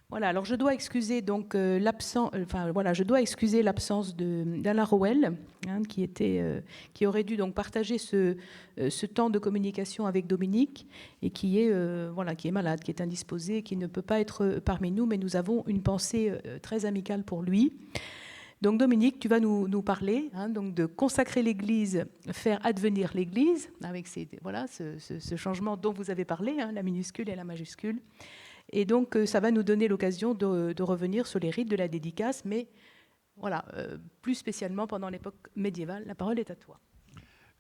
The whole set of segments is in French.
Voilà, alors je dois excuser donc je dois excuser l'absence d'Alain Roel, hein, qui aurait dû donc partager ce temps de communication avec Dominique et qui est malade, qui est indisposé, qui ne peut pas être parmi nous, mais nous avons une pensée très amicale pour lui. Donc Dominique, tu vas nous parler, hein, donc de consacrer l'Église, faire advenir l'Église, avec ce changement dont vous avez parlé, hein, la minuscule et la majuscule. Et donc, ça va nous donner l'occasion de revenir sur les rites de la dédicace, mais voilà, plus spécialement pendant l'époque médiévale. La parole est à toi.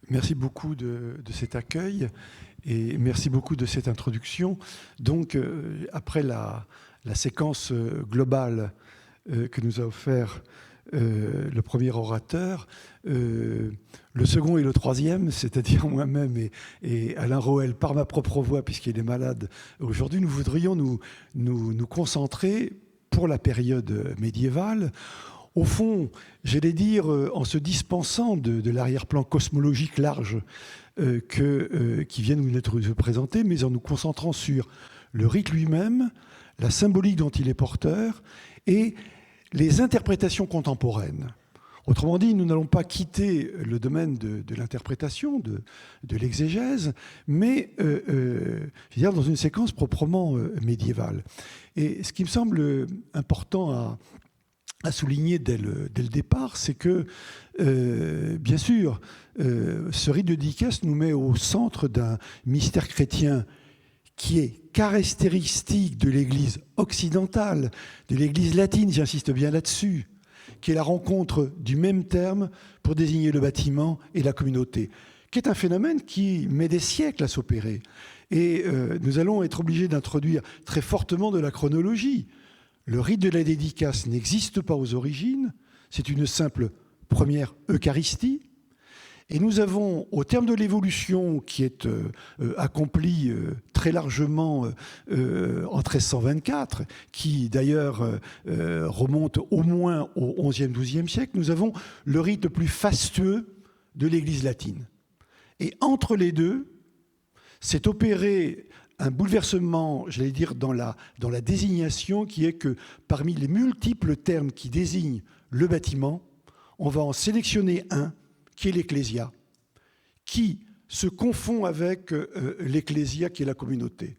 Merci beaucoup de cet accueil et merci beaucoup de cette introduction. Donc, après la séquence globale que nous a offert le premier orateur, le second et le troisième, c'est-à-dire moi-même et Alain Roel, par ma propre voix, puisqu'il est malade aujourd'hui, nous voudrions nous concentrer pour la période médiévale. Au fond, j'allais dire, en se dispensant de l'arrière-plan cosmologique large qui vient nous être présenté, mais en nous concentrant sur le rite lui-même, la symbolique dont il est porteur et les interprétations contemporaines. Autrement dit, nous n'allons pas quitter le domaine de l'interprétation, de l'exégèse, mais dans une séquence proprement médiévale. Et ce qui me semble important à souligner dès le départ, c'est que, bien sûr, ce rite de dédicace nous met au centre d'un mystère chrétien qui est caractéristique de l'Église occidentale, de l'Église latine, j'insiste bien là-dessus, qui est la rencontre du même terme pour désigner le bâtiment et la communauté, qui est un phénomène qui met des siècles à s'opérer. Et nous allons être obligés d'introduire très fortement de la chronologie. Le rite de la dédicace n'existe pas aux origines, c'est une simple première Eucharistie. Et nous avons, au terme de l'évolution qui est accomplie très largement en 1324, qui d'ailleurs remonte au moins au XIe, XIIe siècle, nous avons le rite le plus fastueux de l'Église latine. Et entre les deux, s'est opéré un bouleversement, j'allais dire, dans la désignation, qui est que parmi les multiples termes qui désignent le bâtiment, on va en sélectionner un, qui est l'ecclésia, qui se confond avec l'ecclésia, qui est la communauté.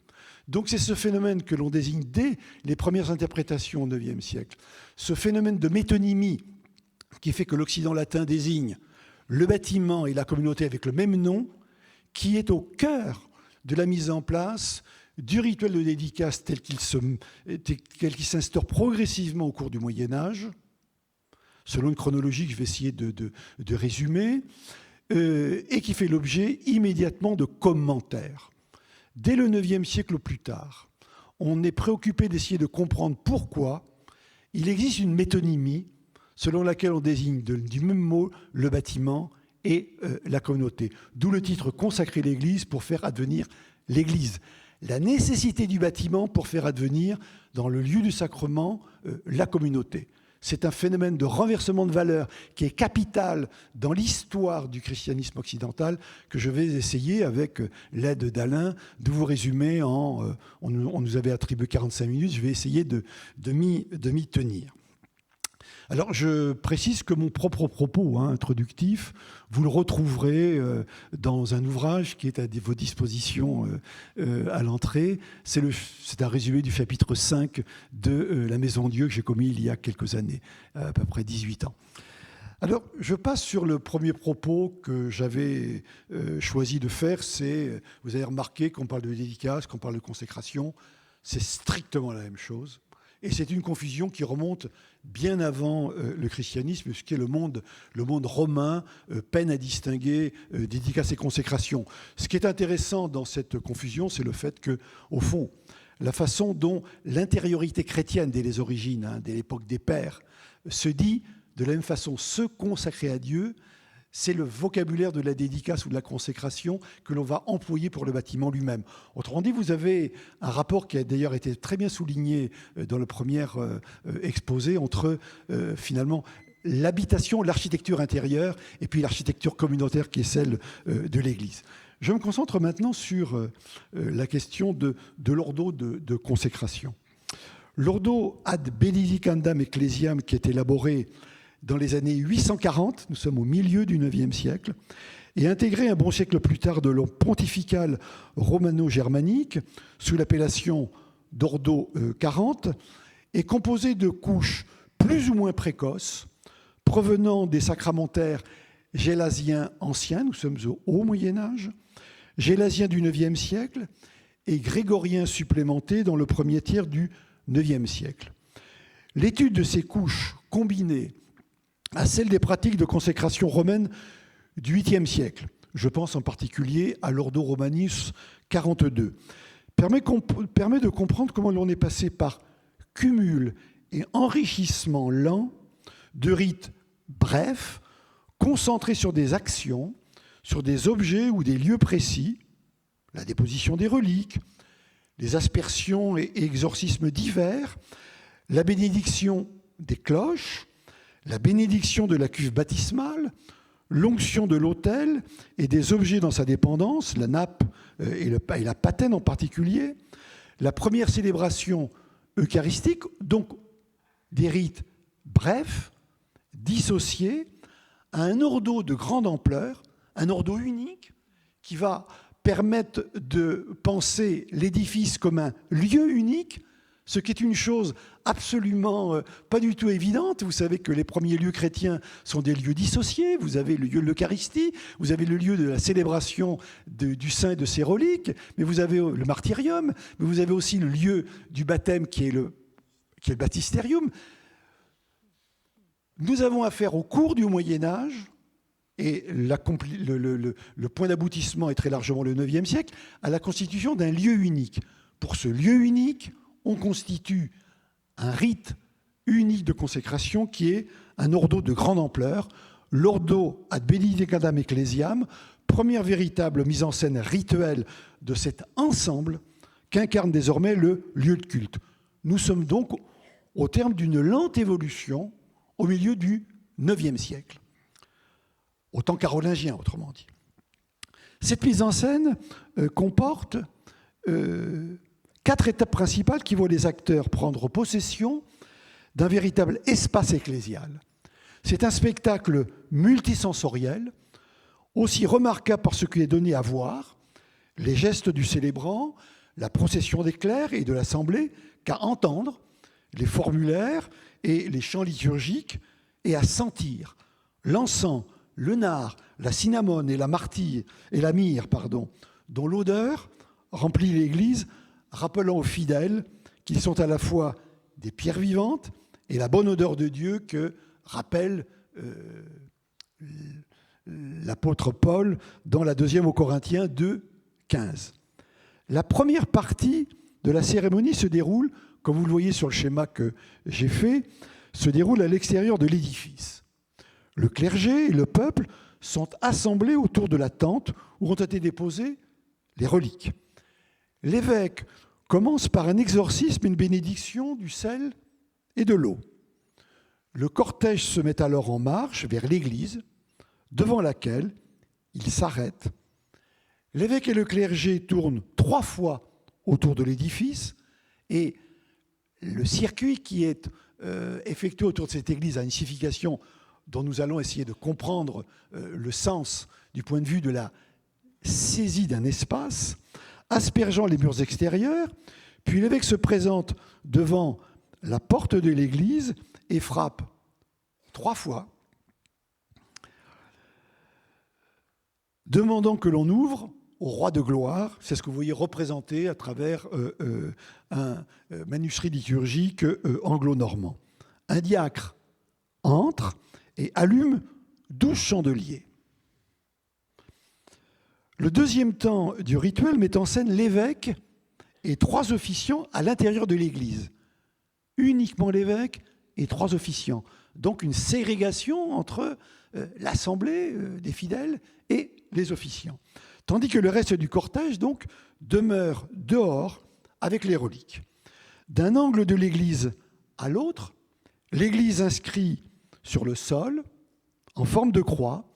Donc c'est ce phénomène que l'on désigne dès les premières interprétations au IXe siècle, ce phénomène de métonymie qui fait que l'Occident latin désigne le bâtiment et la communauté avec le même nom, qui est au cœur de la mise en place du rituel de dédicace tel qu'il s'instaure progressivement au cours du Moyen-Âge, selon une chronologie que je vais essayer de résumer, et qui fait l'objet immédiatement de commentaires. Dès le IXe siècle au plus tard, on est préoccupé d'essayer de comprendre pourquoi il existe une métonymie selon laquelle on désigne du même mot le bâtiment et la communauté. D'où le titre « Consacrer l'Église pour faire advenir l'Église ». La nécessité du bâtiment pour faire advenir, dans le lieu du sacrement, la communauté. C'est un phénomène de renversement de valeurs qui est capital dans l'histoire du christianisme occidental que je vais essayer, avec l'aide d'Alain, de vous résumer on nous avait attribué 45 minutes, je vais essayer de m'y tenir. Alors, je précise que mon propre propos introductif, vous le retrouverez dans un ouvrage qui est à vos dispositions à l'entrée. C'est un résumé du chapitre 5 de La Maison Dieu que j'ai commis il y a quelques années, à peu près 18 ans. Alors, je passe sur le premier propos que j'avais choisi de faire. Vous avez remarqué qu'on parle de dédicace, qu'on parle de consécration. C'est strictement la même chose. Et c'est une confusion qui remonte bien avant le christianisme, ce qui est le monde romain peine à distinguer dédicace et consécration. Ce qui est intéressant dans cette confusion, c'est le fait que, au fond, la façon dont l'intériorité chrétienne dès les origines, dès l'époque des pères, se dit de la même façon, se consacrer à Dieu, c'est le vocabulaire de la dédicace ou de la consécration que l'on va employer pour le bâtiment lui-même. Autrement dit, vous avez un rapport qui a d'ailleurs été très bien souligné dans le premier exposé entre finalement l'habitation, l'architecture intérieure et puis l'architecture communautaire qui est celle de l'Église. Je me concentre maintenant sur la question de l'ordre de consécration. L'Ordo ad Benedicandam Ecclesiam, qui est élaboré dans les années 840, nous sommes au milieu du IXe siècle, et intégré un bon siècle plus tard de l'ordre pontifical romano-germanique sous l'appellation d'Ordo 40, est composé de couches plus ou moins précoces provenant des sacramentaires gélasiens anciens, nous sommes au Haut Moyen-Âge, gélasiens du IXe siècle et grégoriens supplémentés dans le premier tiers du IXe siècle. L'étude de ces couches combinées à celle des pratiques de consécration romaine du 8e siècle, je pense en particulier à l'Ordo Romanis 42, permet de comprendre comment l'on est passé par cumul et enrichissement lent de rites brefs, concentrés sur des actions, sur des objets ou des lieux précis, la déposition des reliques, les aspersions et exorcismes divers, la bénédiction des cloches, la bénédiction de la cuve baptismale, l'onction de l'autel et des objets dans sa dépendance, la nappe et la patène en particulier, la première célébration eucharistique, donc des rites brefs, dissociés, à un ordo de grande ampleur, un ordo unique qui va permettre de penser l'édifice comme un lieu unique, ce qui est une chose absolument pas du tout évidente. Vous savez que les premiers lieux chrétiens sont des lieux dissociés. Vous avez le lieu de l'Eucharistie, vous avez le lieu de la célébration du saint et de ses reliques, mais vous avez le martyrium, mais vous avez aussi le lieu du baptême qui est le baptistérium. Nous avons affaire au cours du Moyen-Âge, et le point d'aboutissement est très largement le IXe siècle, à la constitution d'un lieu unique. Pour ce lieu unique, on constitue un rite unique de consécration qui est un ordo de grande ampleur, l'Ordo ad Benedicandam Ecclesiam, première véritable mise en scène rituelle de cet ensemble qu'incarne désormais le lieu de culte. Nous sommes donc au terme d'une lente évolution au milieu du IXe siècle, au temps carolingien, autrement dit. Cette mise en scène comporte 4 étapes principales qui voient les acteurs prendre possession d'un véritable espace ecclésial. C'est un spectacle multisensoriel, aussi remarquable par ce qui est donné à voir, les gestes du célébrant, la procession des clercs et de l'assemblée, qu'à entendre, les formulaires et les chants liturgiques, et à sentir l'encens, le nard, la cinnamone et la myrrhe, dont l'odeur remplit l'Église, rappelant aux fidèles qu'ils sont à la fois des pierres vivantes et la bonne odeur de Dieu que rappelle l'apôtre Paul dans la 2e aux Corinthiens 2, 15. La première partie de la cérémonie se déroule, comme vous le voyez sur le schéma que j'ai fait, se déroule à l'extérieur de l'édifice. Le clergé et le peuple sont assemblés autour de la tente où ont été déposées les reliques. L'évêque commence par un exorcisme et une bénédiction du sel et de l'eau. Le cortège se met alors en marche vers l'église, devant laquelle il s'arrête. L'évêque et le clergé tournent 3 fois autour de l'édifice et le circuit qui est effectué autour de cette église a une signification dont nous allons essayer de comprendre le sens du point de vue de la saisie d'un espace, aspergeant les murs extérieurs, puis l'évêque se présente devant la porte de l'église et frappe 3 fois, demandant que l'on ouvre au roi de gloire. C'est ce que vous voyez représenté à travers un manuscrit liturgique anglo-normand. Un diacre entre et allume 12 chandeliers. Le deuxième temps du rituel met en scène l'évêque et 3 officiants à l'intérieur de l'église. Uniquement l'évêque et 3 officiants. Donc une ségrégation entre l'assemblée des fidèles et les officiants. Tandis que le reste du cortège donc demeure dehors avec les reliques. D'un angle de l'église à l'autre, l'église inscrit sur le sol, en forme de croix,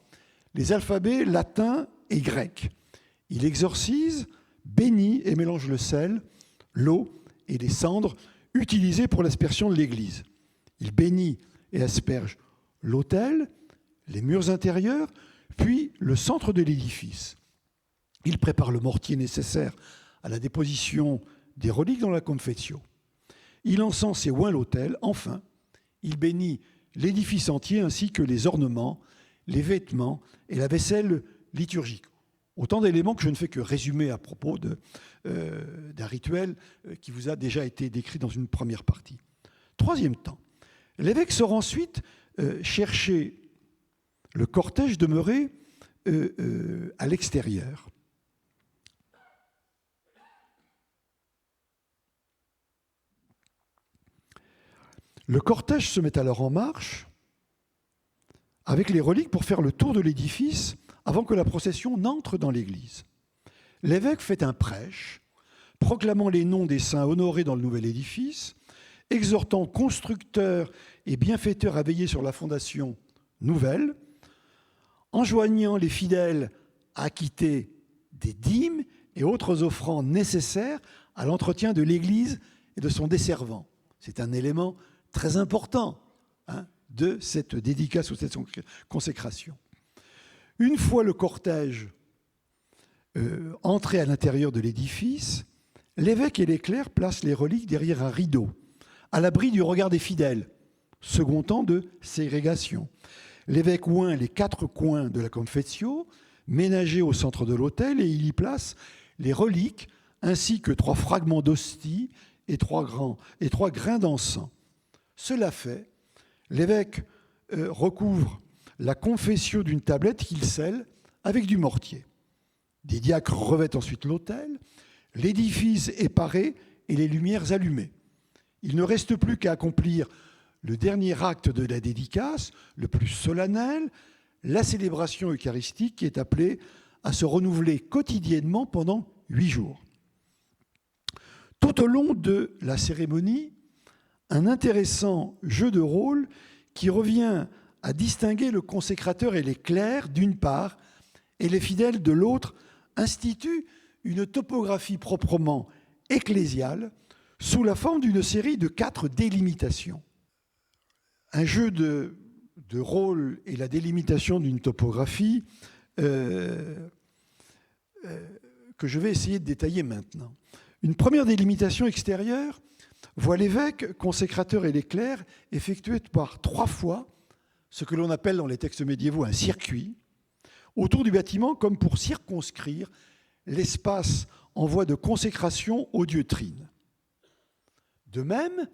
les alphabets latins et grecs. Il exorcise, bénit et mélange le sel, l'eau et les cendres utilisé pour l'aspersion de l'église. Il bénit et asperge l'autel, les murs intérieurs, puis le centre de l'édifice. Il prépare le mortier nécessaire à la déposition des reliques dans la confessio. Il encense et oint l'autel. Enfin, il bénit l'édifice entier ainsi que les ornements, les vêtements et la vaisselle liturgique. Autant d'éléments que je ne fais que résumer à propos d'un rituel qui vous a déjà été décrit dans une première partie. Troisième temps, l'évêque sort ensuite chercher le cortège demeuré à l'extérieur. Le cortège se met alors en marche avec les reliques pour faire le tour de l'édifice avant que la procession n'entre dans l'église. L'évêque fait un prêche, proclamant les noms des saints honorés dans le nouvel édifice, exhortant constructeurs et bienfaiteurs à veiller sur la fondation nouvelle, enjoignant les fidèles à acquitter des dîmes et autres offrandes nécessaires à l'entretien de l'église et de son desservant. C'est un élément très important de cette dédicace ou de cette consécration. Une fois le cortège entré à l'intérieur de l'édifice, l'évêque et les clercs placent les reliques derrière un rideau, à l'abri du regard des fidèles, second temps de ségrégation. L'évêque oint les 4 coins de la confessio, ménagés au centre de l'autel, et il y place les reliques, ainsi que 3 fragments d'hostie et 3 grains d'encens. Cela fait, l'évêque recouvre la confessio d'une tablette qu'il scelle avec du mortier. Des diacres revêtent ensuite l'autel, l'édifice est paré et les lumières allumées. Il ne reste plus qu'à accomplir le dernier acte de la dédicace, le plus solennel, la célébration eucharistique qui est appelée à se renouveler quotidiennement pendant 8 jours. Tout au long de la cérémonie, un intéressant jeu de rôle qui revient à distinguer le consécrateur et les clercs d'une part et les fidèles de l'autre institue une topographie proprement ecclésiale sous la forme d'une série de 4 délimitations. Un jeu de rôle et la délimitation d'une topographie que je vais essayer de détailler maintenant. Une première délimitation extérieure voit l'évêque, consécrateur et les clercs effectuer par 3 fois ce que l'on appelle dans les textes médiévaux un circuit autour du bâtiment comme pour circonscrire l'espace en voie de consécration au Dieu trine. De même,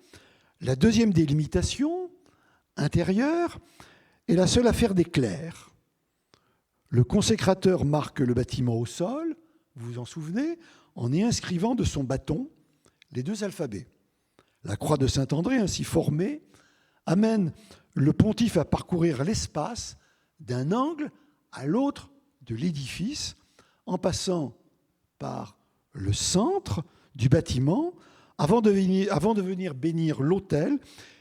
la deuxième délimitation intérieure est la seule affaire des clercs. Le consécrateur marque le bâtiment au sol, vous vous en souvenez, en y inscrivant de son bâton les 2 alphabets. La croix de Saint-André, ainsi formée, amène le pontife à parcourir l'espace d'un angle à l'autre de l'édifice, en passant par le centre du bâtiment, avant de venir bénir l'autel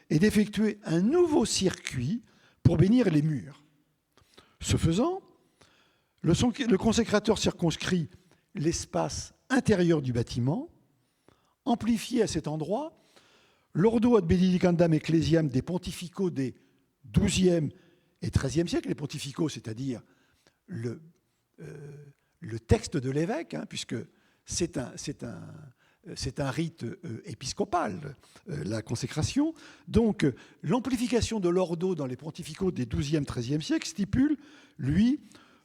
et d'effectuer un nouveau circuit pour bénir les murs. Ce faisant, le consécrateur circonscrit l'espace intérieur du bâtiment, amplifié à cet endroit l'ordo ad benedicandam ecclesiam des pontificaux des XIIe et XIIIe siècles, les pontificaux, c'est-à-dire le texte de l'évêque, puisque c'est un rite épiscopal, la consécration. Donc, l'amplification de l'ordo dans les pontificaux des XIIe, XIIIe siècles stipule, lui,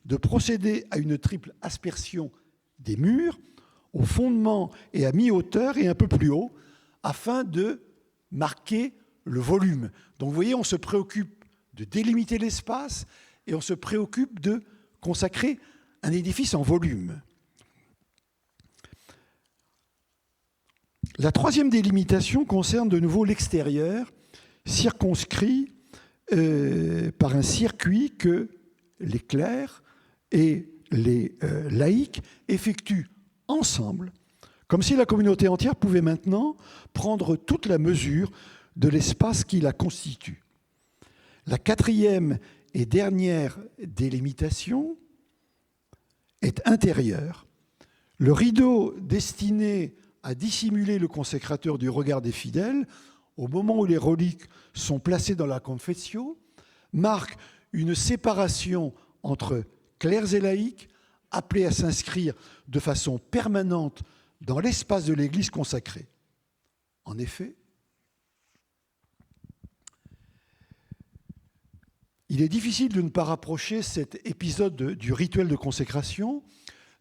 de procéder à une triple aspersion des murs, au fondement et à mi-hauteur et un peu plus haut, afin de marquer le volume. Donc, vous voyez, on se préoccupe de délimiter l'espace et on se préoccupe de consacrer un édifice en volume. La troisième délimitation concerne de nouveau l'extérieur, circonscrit par un circuit que les clercs et les laïcs effectuent ensemble, comme si la communauté entière pouvait maintenant prendre toute la mesure de l'espace qui la constitue. La quatrième et dernière délimitation est intérieure. Le rideau destiné à dissimuler le consécrateur du regard des fidèles au moment où les reliques sont placées dans la confessio, marque une séparation entre clercs et laïcs, appelés à s'inscrire de façon permanente dans l'espace de l'Église consacrée. En effet, il est difficile de ne pas rapprocher cet épisode du rituel de consécration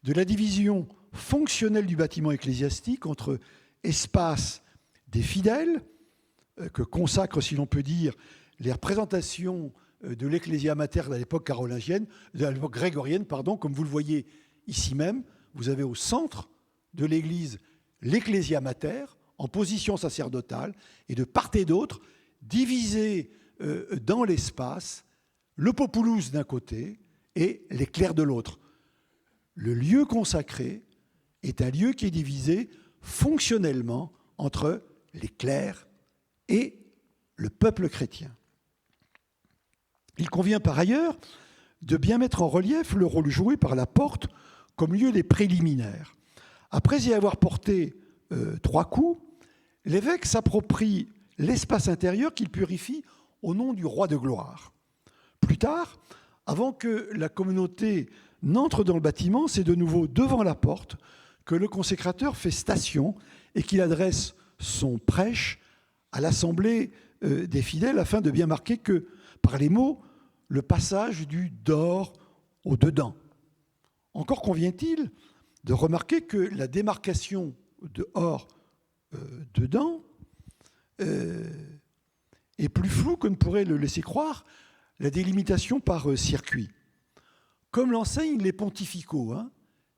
de la division fonctionnelle du bâtiment ecclésiastique entre espace des fidèles, que consacrent, si l'on peut dire, les représentations de l'Ecclesia Mater à l'époque carolingienne, de l'époque grégorienne, pardon, comme vous le voyez ici même, vous avez au centre de l'Église l'Ecclesia Mater en position sacerdotale et de part et d'autre, divisé dans l'espace, le populus d'un côté et les clercs de l'autre. Le lieu consacré est un lieu qui est divisé fonctionnellement entre les clercs et le peuple chrétien. Il convient par ailleurs de bien mettre en relief le rôle joué par la porte comme lieu des préliminaires. Après y avoir porté 3 coups, l'évêque s'approprie l'espace intérieur qu'il purifie au nom du roi de gloire. Plus tard, avant que la communauté n'entre dans le bâtiment, c'est de nouveau devant la porte que le consécrateur fait station et qu'il adresse son prêche à l'assemblée des fidèles afin de bien marquer que, par les mots, le passage du dehors au dedans. Encore convient-il de remarquer que la démarcation dehors-dedans est plus floue que ne pourrait le laisser croire la délimitation par circuit. Comme l'enseignent les pontificaux,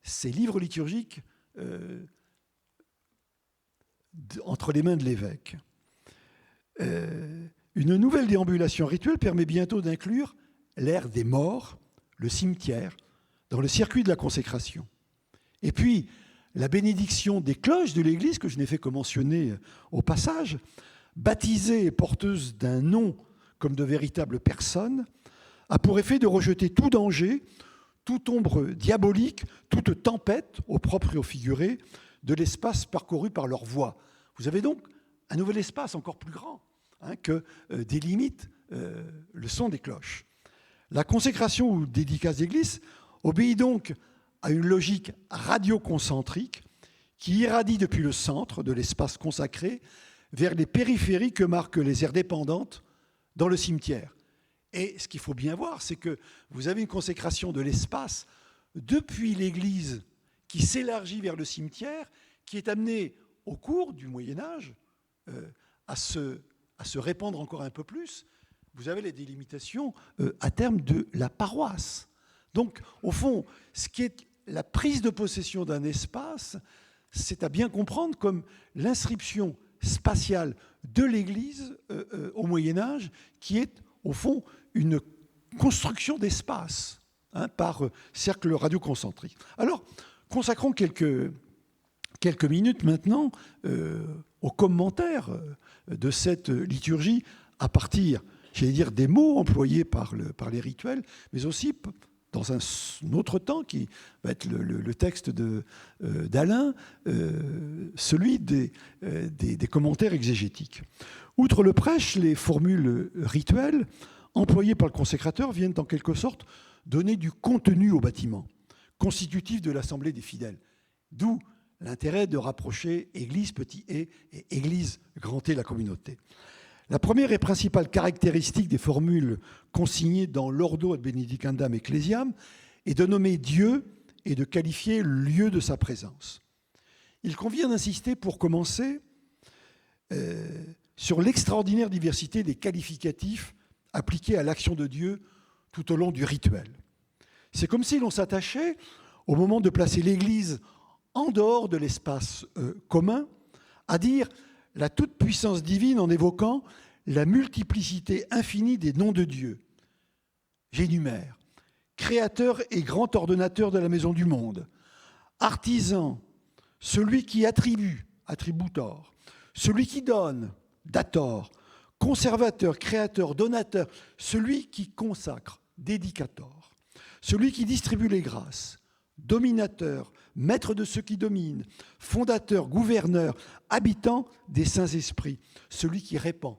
ces livres liturgiques entre les mains de l'évêque. Une nouvelle déambulation rituelle permet bientôt d'inclure l'ère des morts, le cimetière, dans le circuit de la consécration. Et puis, la bénédiction des cloches de l'Église, que je n'ai fait que mentionner au passage, baptisée et porteuse d'un nom comme de véritables personnes, a pour effet de rejeter tout danger, toute ombre diabolique, toute tempête, au propre et au figuré, de l'espace parcouru par leur voix. Vous avez donc un nouvel espace encore plus grand que délimite le son des cloches. La consécration ou dédicace d'église obéit donc à une logique radioconcentrique qui irradie depuis le centre de l'espace consacré vers les périphéries que marquent les aires dépendantes dans le cimetière. Et ce qu'il faut bien voir, c'est que vous avez une consécration de l'espace depuis l'église qui s'élargit vers le cimetière, qui est amenée au cours du Moyen-Âge à se répandre encore un peu plus. Vous avez les délimitations à terme de la paroisse. Donc, au fond, ce qui est la prise de possession d'un espace, c'est à bien comprendre comme l'inscription spatiale de l'Église au Moyen-Âge, qui est, au fond, une construction d'espace par cercle radioconcentrique. Alors, consacrons quelques minutes maintenant aux commentaires de cette liturgie à partir, j'allais dire, des mots employés par les rituels, mais aussi dans un autre temps qui va être le texte d'Alain, celui des commentaires exégétiques. Outre le prêche, les formules rituelles employées par le consécrateur viennent en quelque sorte donner du contenu au bâtiment, constitutif de l'assemblée des fidèles. D'où l'intérêt de rapprocher Église petit e et Église grand E, la communauté. La première et principale caractéristique des formules consignées dans l'Ordo ad Benedicandam Ecclesiam est de nommer Dieu et de qualifier le lieu de sa présence. Il convient d'insister pour commencer sur l'extraordinaire diversité des qualificatifs appliqués à l'action de Dieu tout au long du rituel. C'est comme si l'on s'attachait, au moment de placer l'Église en dehors de l'espace commun, à dire la toute-puissance divine en évoquant la multiplicité infinie des noms de Dieu. J'énumère: créateur et grand ordonnateur de la maison du monde, artisan, celui qui attribue, attributor, celui qui donne, dator, conservateur, créateur, donateur, celui qui consacre, dédicator, celui qui distribue les grâces, dominateur, maître de ceux qui dominent, fondateur, gouverneur, habitant des saints esprits, celui qui répand,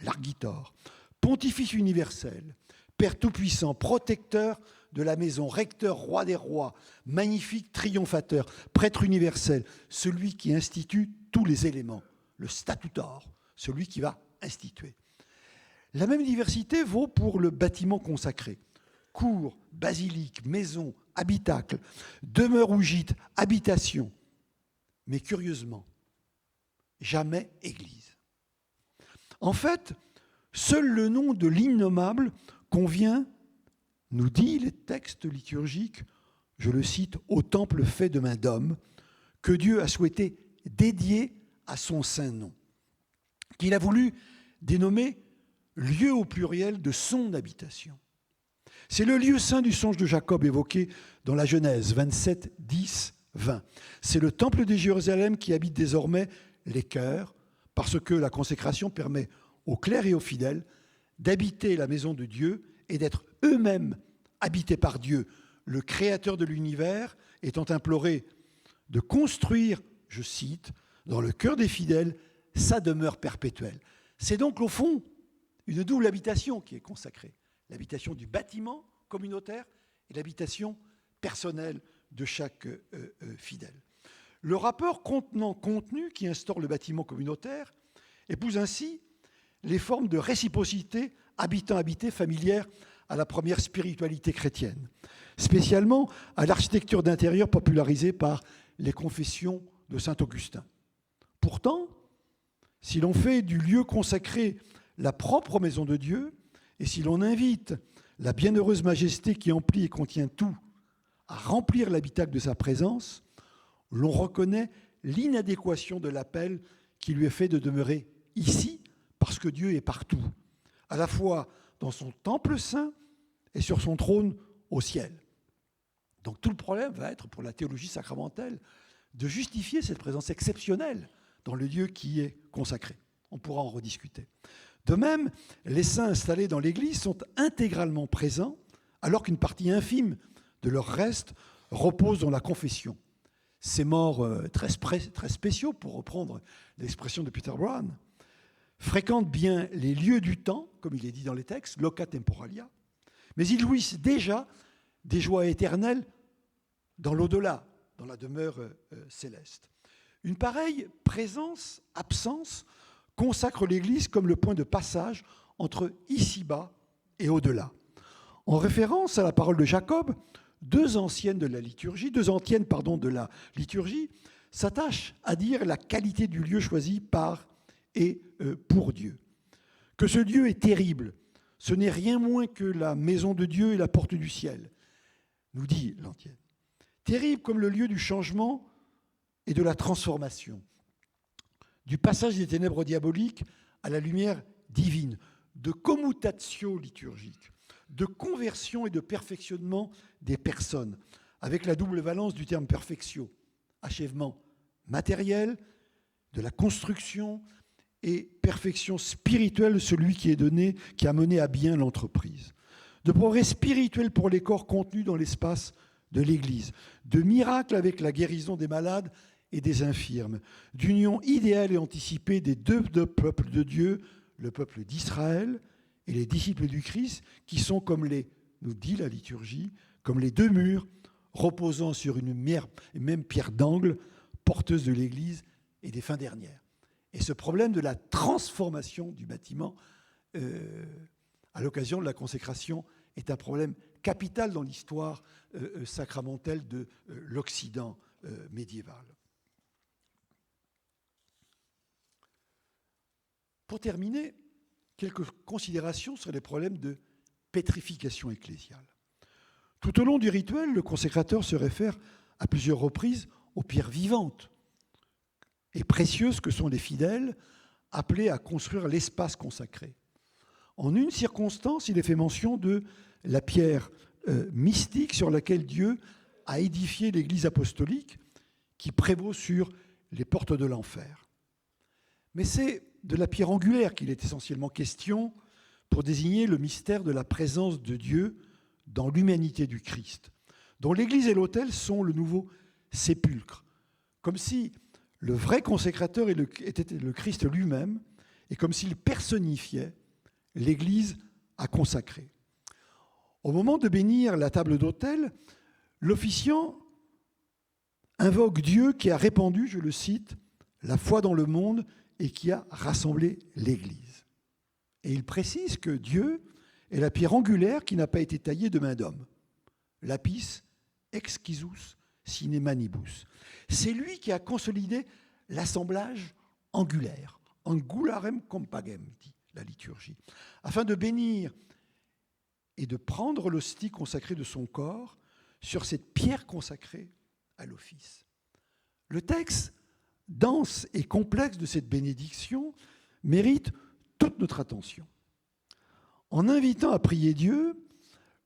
l'argitor, pontifex universel, Père tout-puissant, protecteur de la maison, recteur, roi des rois, magnifique triomphateur, prêtre universel, celui qui institue tous les éléments, le statutor, celui qui va instituer. La même diversité vaut pour le bâtiment consacré. Cour, basilique, maison, habitacle, demeure ou gîte, habitation. Mais curieusement, jamais église. En fait, seul le nom de l'innommable convient, nous dit les textes liturgiques, je le cite, au temple fait de main d'homme, que Dieu a souhaité dédier à son saint nom, qu'il a voulu dénommer lieu au pluriel de son habitation. C'est le lieu saint du songe de Jacob évoqué dans la Genèse 27, 10, 20. C'est le temple de Jérusalem qui habite désormais les cœurs, parce que la consécration permet aux clercs et aux fidèles d'habiter la maison de Dieu et d'être eux-mêmes habités par Dieu, le créateur de l'univers, étant imploré de construire, je cite, dans le cœur des fidèles, sa demeure perpétuelle. C'est donc au fond une double habitation qui est consacrée. L'habitation du bâtiment communautaire et l'habitation personnelle de chaque fidèle. Le rapport contenant-contenu qui instaure le bâtiment communautaire épouse ainsi les formes de réciprocité habitant-habité familière à la première spiritualité chrétienne, spécialement à l'architecture d'intérieur popularisée par les confessions de saint Augustin. Pourtant, si l'on fait du lieu consacré la propre maison de Dieu, et si l'on invite la bienheureuse majesté qui emplit et contient tout à remplir l'habitacle de sa présence, l'on reconnaît l'inadéquation de l'appel qui lui est fait de demeurer ici, parce que Dieu est partout, à la fois dans son temple saint et sur son trône au ciel. Donc tout le problème va être, pour la théologie sacramentelle, de justifier cette présence exceptionnelle dans le lieu qui est consacré. On pourra en rediscuter. De même, les saints installés dans l'Église sont intégralement présents, alors qu'une partie infime de leur reste repose dans la confession. Ces morts très spéciaux, pour reprendre l'expression de Peter Brown, fréquentent bien les lieux du temps, comme il est dit dans les textes, loca temporalia, mais ils jouissent déjà des joies éternelles dans l'au-delà, dans la demeure céleste. Une pareille présence-absence consacre l'Église comme le point de passage entre ici-bas et au-delà. En référence à la parole de Jacob, deux anciennes de la liturgie s'attachent à dire la qualité du lieu choisi par et pour Dieu. Que ce Dieu est terrible, ce n'est rien moins que la maison de Dieu et la porte du ciel, nous dit l'antienne. Terrible comme le lieu du changement et de la transformation, du passage des ténèbres diaboliques à la lumière divine, de commutatio liturgique, de conversion et de perfectionnement des personnes, avec la double valence du terme perfectio, achèvement matériel, de la construction et perfection spirituelle de celui qui est donné, qui a mené à bien l'entreprise. De progrès spirituel pour les corps contenus dans l'espace de l'Église, de miracles avec la guérison des malades et des infirmes, d'union idéale et anticipée des deux peuples de Dieu, le peuple d'Israël et les disciples du Christ, qui sont comme nous dit la liturgie, comme les deux murs reposant sur une même pierre d'angle, porteuse de l'Église et des fins dernières. Et ce problème de la transformation du bâtiment à l'occasion de la consécration est un problème capital dans l'histoire sacramentelle de l'Occident médiéval. Pour terminer, quelques considérations sur les problèmes de pétrification ecclésiale. Tout au long du rituel, le consécrateur se réfère à plusieurs reprises aux pierres vivantes et précieuses que sont les fidèles appelés à construire l'espace consacré. En une circonstance, il est fait mention de la pierre mystique sur laquelle Dieu a édifié l'Église apostolique qui prévaut sur les portes de l'enfer. Mais c'est de la pierre angulaire qu'il est essentiellement question pour désigner le mystère de la présence de Dieu dans l'humanité du Christ, dont l'Église et l'autel sont le nouveau sépulcre, comme si le vrai consécrateur était le Christ lui-même, et comme s'il personnifiait l'Église à consacrer. Au moment de bénir la table d'autel, l'officiant invoque Dieu qui a répandu, je le cite, la foi dans le monde et qui a rassemblé l'Église. Et il précise que Dieu est la pierre angulaire qui n'a pas été taillée de main d'homme. Lapis exquisus sine manibus. C'est lui qui a consolidé l'assemblage angulaire, angularem compagem, dit la liturgie, afin de bénir et de prendre l'hostie consacrée de son corps sur cette pierre consacrée à l'office. Le texte dense et complexe de cette bénédiction mérite toute notre attention. En invitant à prier Dieu,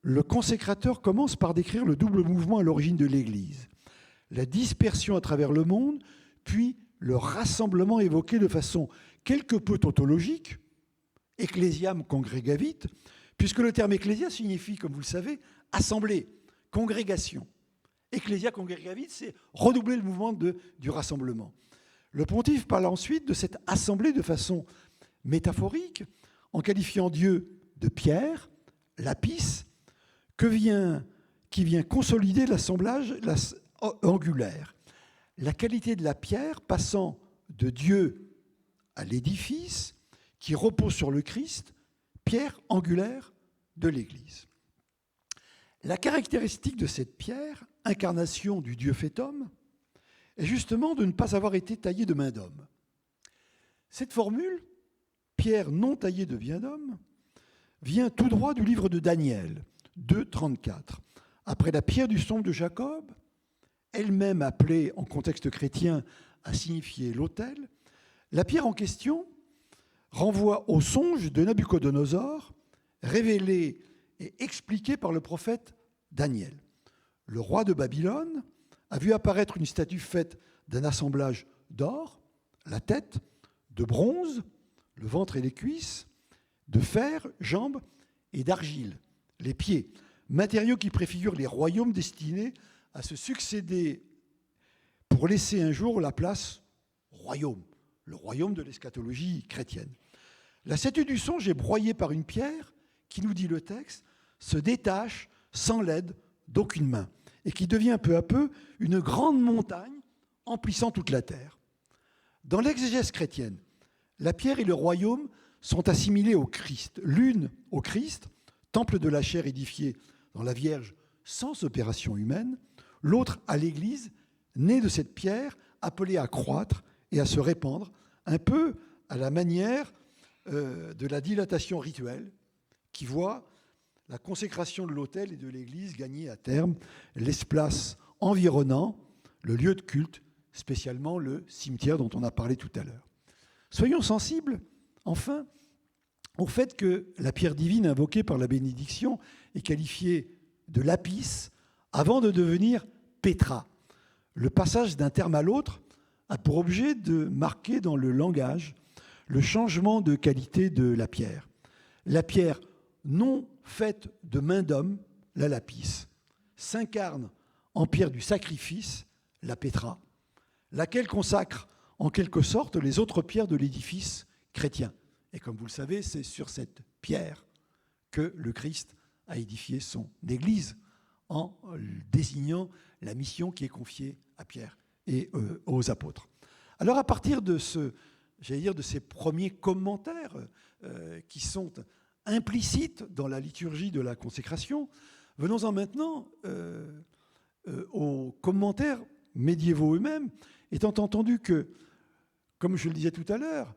le consécrateur commence par décrire le double mouvement à l'origine de l'Église, la dispersion à travers le monde, puis le rassemblement évoqué de façon quelque peu tautologique, ecclesiam congregavit, puisque le terme ecclésia signifie, comme vous le savez, assemblée, congrégation. Ecclesia congregavit, c'est redoubler le mouvement du rassemblement. Le pontife parle ensuite de cette assemblée de façon métaphorique, en qualifiant Dieu de pierre, lapis, qui vient consolider l'assemblage angulaire. La qualité de la pierre passant de Dieu à l'édifice qui repose sur le Christ, pierre angulaire de l'Église. La caractéristique de cette pierre, incarnation du Dieu fait homme, est justement de ne pas avoir été taillée de main d'homme. Cette formule, pierre non taillée de main d'homme, vient tout droit du livre de Daniel, 2,34. Après la pierre du songe de Jacob, elle-même appelée en contexte chrétien à signifier l'autel, la pierre en question renvoie au songe de Nabuchodonosor, révélé et expliqué par le prophète Daniel. Le roi de Babylone a vu apparaître une statue faite d'un assemblage d'or, la tête, de bronze, le ventre et les cuisses, de fer, jambes, et d'argile, les pieds, matériaux qui préfigurent les royaumes destinés à se succéder pour laisser un jour la place au royaume, le royaume de l'eschatologie chrétienne. La statue du songe est broyée par une pierre qui, nous dit le texte, se détache sans l'aide d'aucune main et qui devient peu à peu une grande montagne emplissant toute la terre. Dans l'exégèse chrétienne, la pierre et le royaume sont assimilés au Christ. L'une au Christ, temple de la chair édifié dans la Vierge sans opération humaine, l'autre à l'Église, née de cette pierre, appelée à croître et à se répandre, un peu à la manière de la dilatation rituelle qui voit la consécration de l'autel et de l'Église gagner à terme l'espace environnant le lieu de culte, spécialement le cimetière dont on a parlé tout à l'heure. Soyons sensibles, enfin, au fait que la pierre divine invoquée par la bénédiction est qualifiée de lapis avant de devenir pétra. Le passage d'un terme à l'autre a pour objet de marquer dans le langage le changement de qualité de la pierre. La pierre non faite de main d'homme, la lapis, s'incarne en pierre du sacrifice, la pétra, laquelle consacre en quelque sorte les autres pierres de l'édifice chrétien. Et comme vous le savez, c'est sur cette pierre que le Christ a édifié son Église en désignant la mission qui est confiée à Pierre et aux apôtres. Alors à partir de ces premiers commentaires qui sont implicites dans la liturgie de la consécration, venons-en maintenant aux commentaires médiévaux eux-mêmes, étant entendu que, comme je le disais tout à l'heure,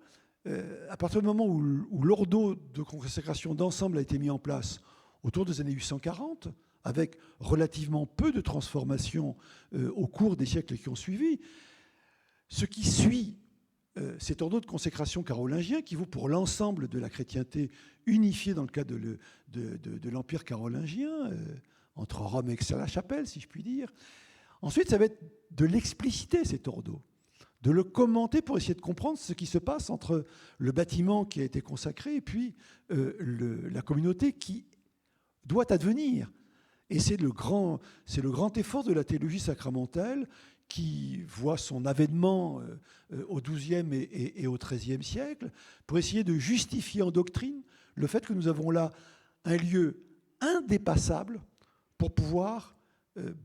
à partir du moment où l'ordo de consécration d'ensemble a été mis en place autour des années 840, avec relativement peu de transformations au cours des siècles qui ont suivi, ce qui suit cet ordre de consécration carolingien, qui vaut pour l'ensemble de la chrétienté unifiée dans le cadre de l'Empire carolingien, entre Rome et Aix-la-Chapelle, si je puis dire. Ensuite, ça va être de l'expliciter, cet ordo, de le commenter pour essayer de comprendre ce qui se passe entre le bâtiment qui a été consacré et puis la communauté qui doit advenir. Et c'est le grand effort de la théologie sacramentelle qui voit son avènement au XIIe et au XIIIe siècle, pour essayer de justifier en doctrine le fait que nous avons là un lieu indépassable pour pouvoir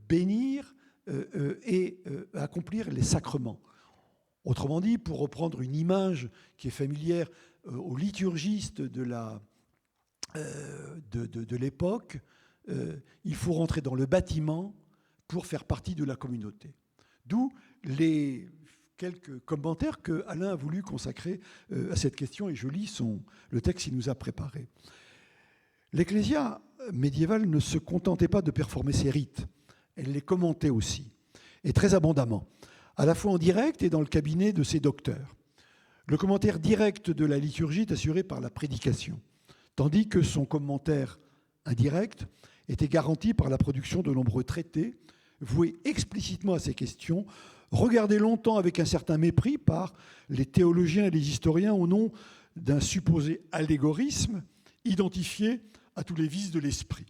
bénir et accomplir les sacrements. Autrement dit, pour reprendre une image qui est familière aux liturgistes de l'époque, il faut rentrer dans le bâtiment pour faire partie de la communauté. D'où les quelques commentaires que Alain a voulu consacrer à cette question, et je lis le texte qu'il nous a préparé. L'Ecclésia médiévale ne se contentait pas de performer ses rites, elle les commentait aussi, et très abondamment, à la fois en direct et dans le cabinet de ses docteurs. Le commentaire direct de la liturgie est assuré par la prédication, tandis que son commentaire indirect était garanti par la production de nombreux traités voués explicitement à ces questions, regardés longtemps avec un certain mépris par les théologiens et les historiens au nom d'un supposé allégorisme identifié à tous les vices de l'esprit.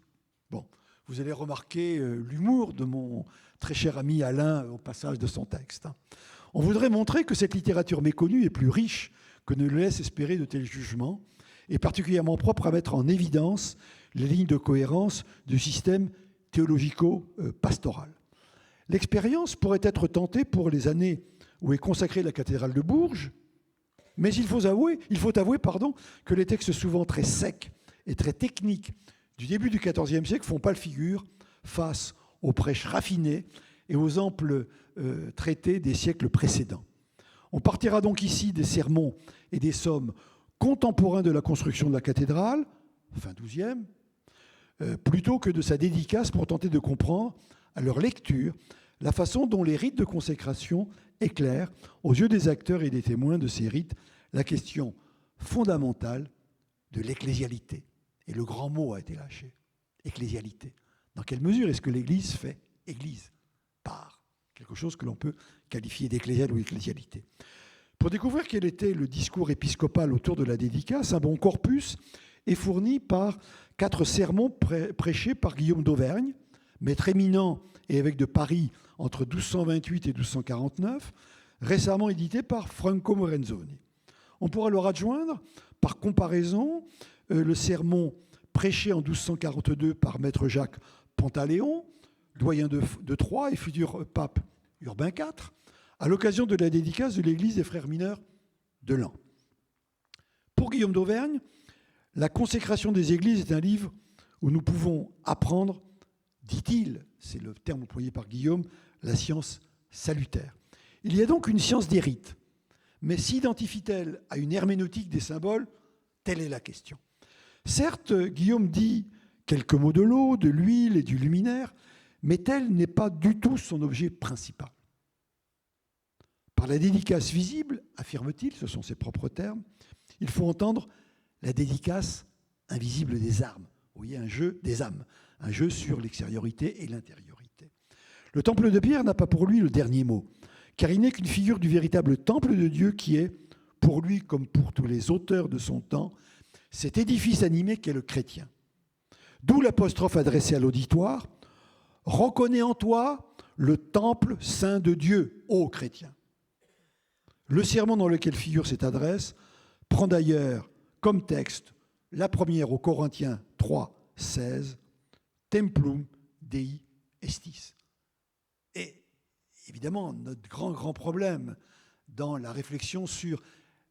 Bon, vous allez remarquer l'humour de mon très cher ami Alain au passage de son texte. On voudrait montrer que cette littérature méconnue est plus riche que ne le laisse espérer de tels jugements, et particulièrement propre à mettre en évidence les lignes de cohérence du système théologico-pastoral. L'expérience pourrait être tentée pour les années où est consacrée la cathédrale de Bourges, mais il faut avouer que les textes souvent très secs et très techniques du début du XIVe siècle font pâle figure face aux prêches raffinés et aux amples traités des siècles précédents. On partira donc ici des sermons et des sommes contemporains de la construction de la cathédrale, fin XIIe, plutôt que de sa dédicace pour tenter de comprendre, à leur lecture, la façon dont les rites de consécration éclairent, aux yeux des acteurs et des témoins de ces rites, la question fondamentale de l'ecclésialité. Et le grand mot a été lâché, ecclésialité. Dans quelle mesure est-ce que l'Église fait Église par quelque chose que l'on peut qualifier d'ecclésial ou ecclésialité? Pour découvrir quel était le discours épiscopal autour de la dédicace, un bon corpus est fourni par 4 sermons prêchés par Guillaume d'Auvergne, maître éminent et évêque de Paris entre 1228 et 1249, récemment édité par Franco Morenzoni. On pourra leur adjoindre, par comparaison, le sermon prêché en 1242 par maître Jacques Pantaléon, doyen de Troyes et futur pape Urbain IV, à l'occasion de la dédicace de l'église des frères mineurs de Laon. Pour Guillaume d'Auvergne, la consécration des églises est un livre où nous pouvons apprendre, dit-il, c'est le terme employé par Guillaume, la science salutaire. Il y a donc une science des rites, mais s'identifie-t-elle à une herméneutique des symboles? Telle est la question. Certes, Guillaume dit quelques mots de l'eau, de l'huile et du luminaire, mais tel n'est pas du tout son objet principal. Par la dédicace visible, affirme-t-il, ce sont ses propres termes, il faut entendre la dédicace invisible des armes. Vous voyez, un jeu des âmes, un jeu sur l'extériorité et l'intériorité. Le temple de Pierre n'a pas pour lui le dernier mot, car il n'est qu'une figure du véritable temple de Dieu qui est, pour lui comme pour tous les auteurs de son temps, cet édifice animé qu'est le chrétien. D'où l'apostrophe adressée à l'auditoire, « Reconnais en toi le temple saint de Dieu, ô chrétien ». Le sermon dans lequel figure cette adresse prend d'ailleurs comme texte la première aux Corinthiens 3, 16, « Templum Dei estis ». Et évidemment, notre grand problème dans la réflexion sur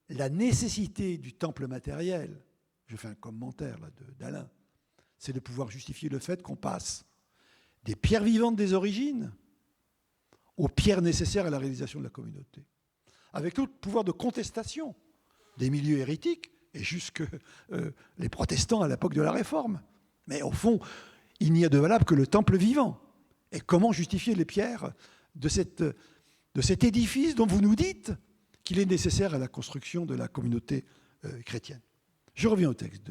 la nécessité du temple matériel, je fais un commentaire là d'Alain, c'est de pouvoir justifier le fait qu'on passe des pierres vivantes des origines aux pierres nécessaires à la réalisation de la communauté, avec tout pouvoir de contestation des milieux hérétiques et jusque les protestants à l'époque de la Réforme. Mais au fond, il n'y a de valable que le temple vivant. Et comment justifier les pierres de cet édifice dont vous nous dites qu'il est nécessaire à la construction de la communauté chrétienne? Je reviens au texte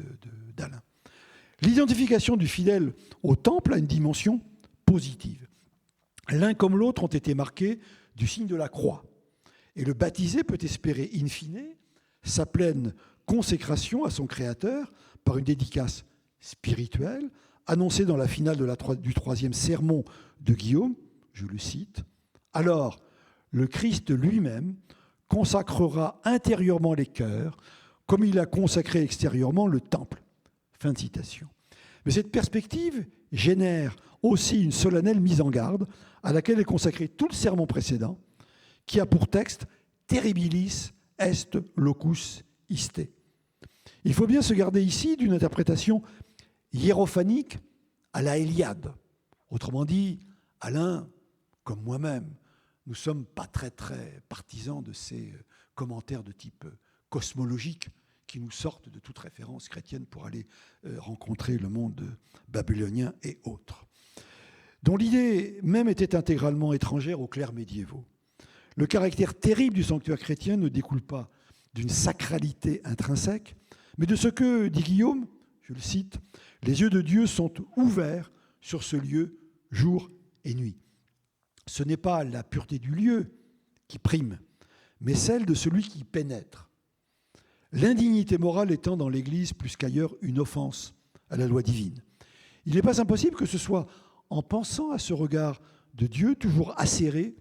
d'Alain. L'identification du fidèle au temple a une dimension positive. L'un comme l'autre ont été marqués du signe de la croix. Et le baptisé peut espérer, in fine, sa pleine consécration à son Créateur par une dédicace spirituelle annoncée dans la finale du 3e sermon de Guillaume, je le cite. « Alors, le Christ lui-même consacrera intérieurement les cœurs, comme il a consacré extérieurement le temple. » Fin de citation. Mais cette perspective génère aussi une solennelle mise en garde à laquelle est consacré tout le sermon précédent, qui a pour texte « Terribilis est locus iste ». Il faut bien se garder ici d'une interprétation hiérophanique à la Héliade. Autrement dit, Alain, comme moi-même, nous ne sommes pas très partisans de ces commentaires de type cosmologique qui nous sortent de toute référence chrétienne pour aller rencontrer le monde babylonien et autres, dont l'idée même était intégralement étrangère aux clercs médiévaux. Le caractère terrible du sanctuaire chrétien ne découle pas d'une sacralité intrinsèque, mais de ce que, dit Guillaume, je le cite, « les yeux de Dieu sont ouverts sur ce lieu jour et nuit ». Ce n'est pas la pureté du lieu qui prime, mais celle de celui qui y pénètre. L'indignité morale étant dans l'Église plus qu'ailleurs une offense à la loi divine. Il n'est pas impossible que ce soit en pensant à ce regard de Dieu toujours acéré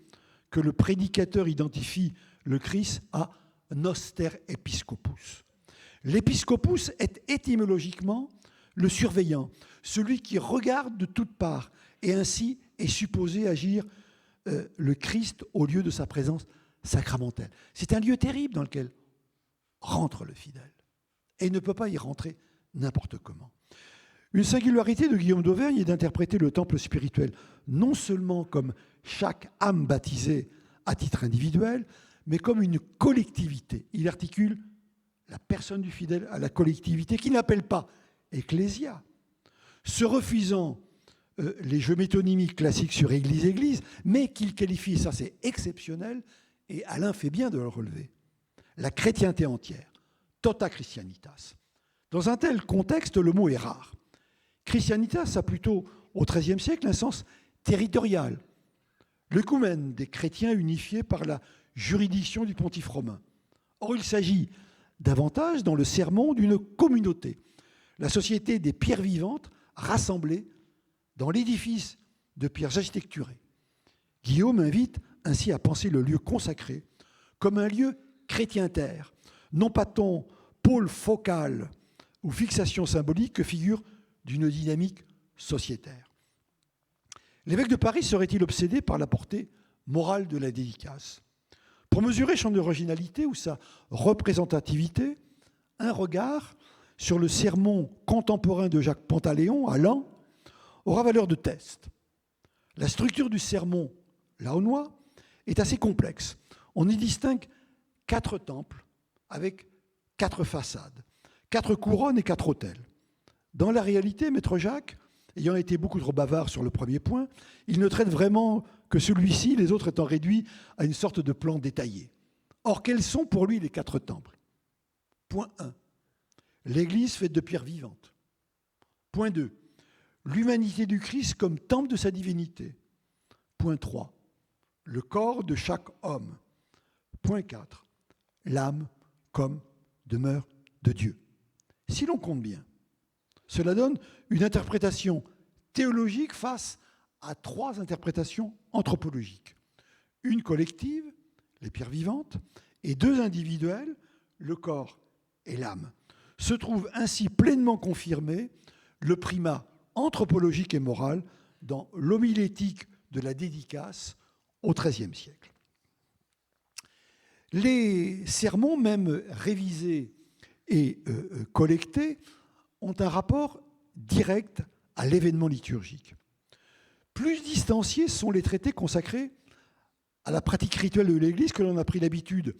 que le prédicateur identifie le Christ à noster episcopus. L'épiscopus est étymologiquement le surveillant, celui qui regarde de toutes parts et ainsi est supposé agir le Christ au lieu de sa présence sacramentelle. C'est un lieu terrible dans lequel rentre le fidèle et il ne peut pas y rentrer n'importe comment. Une singularité de Guillaume d'Auvergne est d'interpréter le temple spirituel non seulement comme chaque âme baptisée à titre individuel, mais comme une collectivité. Il articule la personne du fidèle à la collectivité qu'il n'appelle pas ecclésia, se refusant les jeux métonymiques classiques sur Église, mais qu'il qualifie, et ça c'est exceptionnel, et Alain fait bien de le relever, la chrétienté entière, tota Christianitas. Dans un tel contexte, le mot est rare. Christianitas a plutôt, au XIIIe siècle, un sens territorial. L'œcumène des chrétiens unifiés par la juridiction du pontife romain. Or, il s'agit davantage, dans le sermon, d'une communauté, la société des pierres vivantes rassemblées dans l'édifice de pierres architecturées. Guillaume invite ainsi à penser le lieu consacré comme un lieu chrétien-terre, non pas tant pôle focal ou fixation symbolique que figure d'une dynamique sociétaire. L'évêque de Paris serait-il obsédé par la portée morale de la dédicace? Pour mesurer son originalité ou sa représentativité, un regard sur le sermon contemporain de Jacques Pantaléon à Laon aura valeur de test. La structure du sermon laonnois est assez complexe. On y distingue 4 temples avec 4 façades, 4 couronnes et 4 autels. Dans la réalité, Maître Jacques, ayant été beaucoup trop bavard sur le premier point, il ne traite vraiment que celui-ci, les autres étant réduits à une sorte de plan détaillé. Or, quels sont pour lui les 4 temples? Point 1. L'Église faite de pierres vivantes. Point 2. L'humanité du Christ comme temple de sa divinité. Point 3. Le corps de chaque homme. Point 4. L'âme comme demeure de Dieu. Si l'on compte bien, cela donne une interprétation théologique face à 3 interprétations anthropologiques. Une collective, les pierres vivantes, et 2 individuelles, le corps et l'âme. Se trouve ainsi pleinement confirmé le primat anthropologique et moral dans l'homilétique de la dédicace au XIIIe siècle. Les sermons, même révisés et collectés, ont un rapport direct à l'événement liturgique. Plus distanciés sont les traités consacrés à la pratique rituelle de l'Église que l'on a pris l'habitude,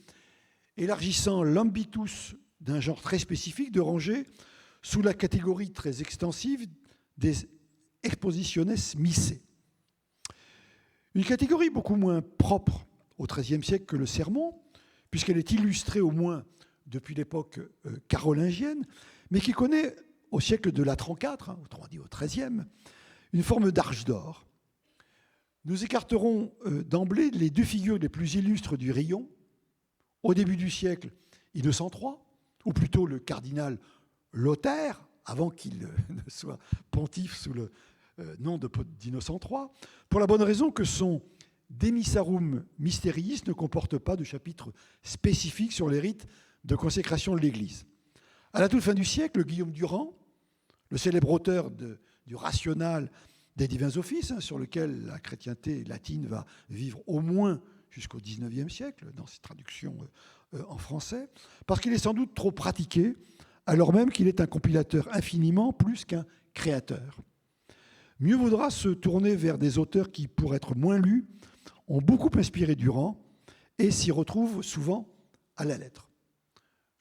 élargissant l'ambitus d'un genre très spécifique, de ranger sous la catégorie très extensive des expositiones missae. Une catégorie beaucoup moins propre au XIIIe siècle que le sermon, puisqu'elle est illustrée au moins depuis l'époque carolingienne, mais qui connaît au siècle de la 34, autrement dit au XIIIe, une forme d'arche d'or. Nous écarterons d'emblée les 2 figures les plus illustres du rayon. Au début du siècle, Innocent III, ou plutôt le cardinal Lothaire, avant qu'il ne soit pontife sous le nom d'Innocent III, pour la bonne raison que son Demissarum Mysteriis ne comporte pas de chapitre spécifique sur les rites de consécration de l'Église. À la toute fin du siècle, Guillaume Durand, le célèbre auteur du Rational des divins offices, sur lequel la chrétienté latine va vivre au moins jusqu'au XIXe siècle, dans ses traductions en français, parce qu'il est sans doute trop pratiqué, alors même qu'il est un compilateur infiniment plus qu'un créateur. Mieux vaudra se tourner vers des auteurs qui, pour être moins lus, ont beaucoup inspiré Durand et s'y retrouvent souvent à la lettre.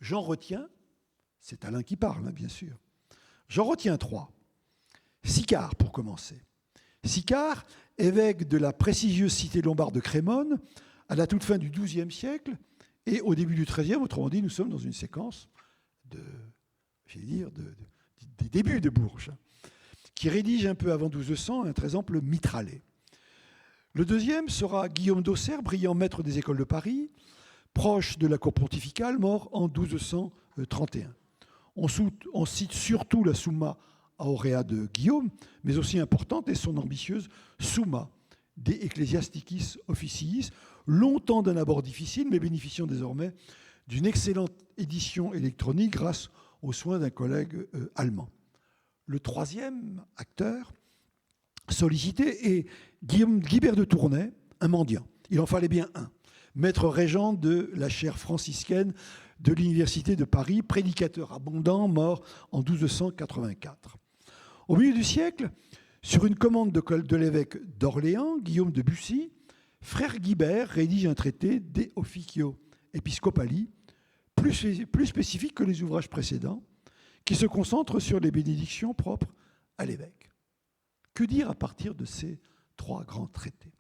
J'en retiens, c'est Alain qui parle, bien sûr, j'en retiens 3. Sicard, pour commencer. Sicard, évêque de la prestigieuse cité lombarde de Crémone, à la toute fin du XIIe siècle et au début du XIIIe, autrement dit, nous sommes dans une séquence des débuts de Bourges, qui rédige un peu avant 1200 un très ample mitralet. Le deuxième sera Guillaume d'Auxerre, brillant maître des écoles de Paris, proche de la cour pontificale, mort en 1231. On cite surtout la Summa Aurea de Guillaume, mais aussi importante est son ambitieuse Summa de Ecclesiasticis Officiis, longtemps d'un abord difficile, mais bénéficiant désormais d'une excellente édition électronique grâce aux soins d'un collègue allemand. Le troisième acteur sollicité est Guibert de Tournai, un mendiant. Il en fallait bien un. Maître régent de la chaire franciscaine de l'Université de Paris, prédicateur abondant, mort en 1284. Au milieu du siècle, sur une commande de l'évêque d'Orléans, Guillaume de Bussy, frère Guibert rédige un traité De Officio Episcopali, plus spécifique que les ouvrages précédents, qui se concentre sur les bénédictions propres à l'évêque. Que dire à partir de ces 3 grands traités ?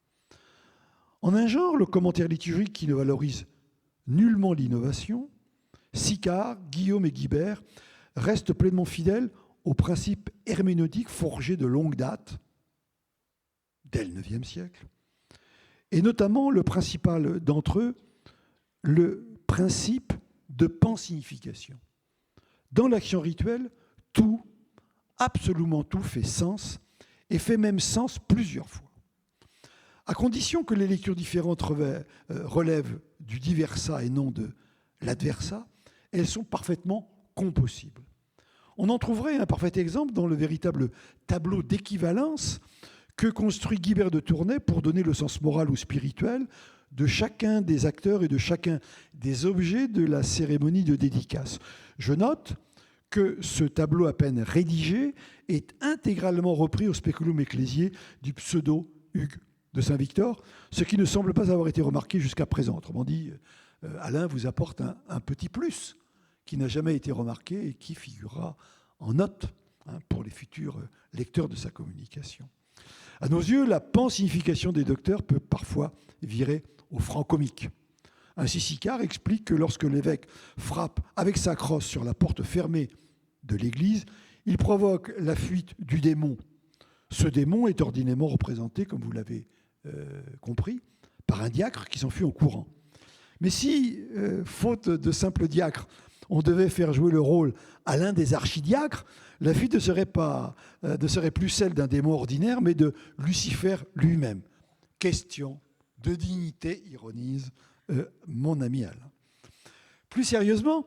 En un genre, le commentaire liturgique qui ne valorise nullement l'innovation, Sicard, Guillaume et Guibert restent pleinement fidèles aux principes herméneutiques forgés de longue date, dès le IXe siècle, et notamment le principal d'entre eux, le principe de pansignification. Dans l'action rituelle, tout, absolument tout, fait sens, et fait même sens plusieurs fois. À condition que les lectures différentes relèvent du diversa et non de l'adversa, elles sont parfaitement compossibles. On en trouverait un parfait exemple dans le véritable tableau d'équivalence que construit Guibert de Tournai pour donner le sens moral ou spirituel de chacun des acteurs et de chacun des objets de la cérémonie de dédicace. Je note que ce tableau à peine rédigé est intégralement repris au Speculum Ecclesiae du pseudo-Hugues de Saint-Victor, ce qui ne semble pas avoir été remarqué jusqu'à présent. Autrement dit, Alain vous apporte un petit plus qui n'a jamais été remarqué et qui figurera en note pour les futurs lecteurs de sa communication. À nos yeux, la pansignification des docteurs peut parfois virer au franc comique. Ainsi, Sicard explique que lorsque l'évêque frappe avec sa crosse sur la porte fermée de l'église, il provoque la fuite du démon. Ce démon est ordinairement représenté, comme vous l'avez compris, par un diacre qui s'enfuit en courant. Mais si, faute de simple diacre, on devait faire jouer le rôle à l'un des archidiacres, la fuite ne serait plus celle d'un démon ordinaire, mais de Lucifer lui-même. Question de dignité, ironise mon ami Alain. Plus sérieusement,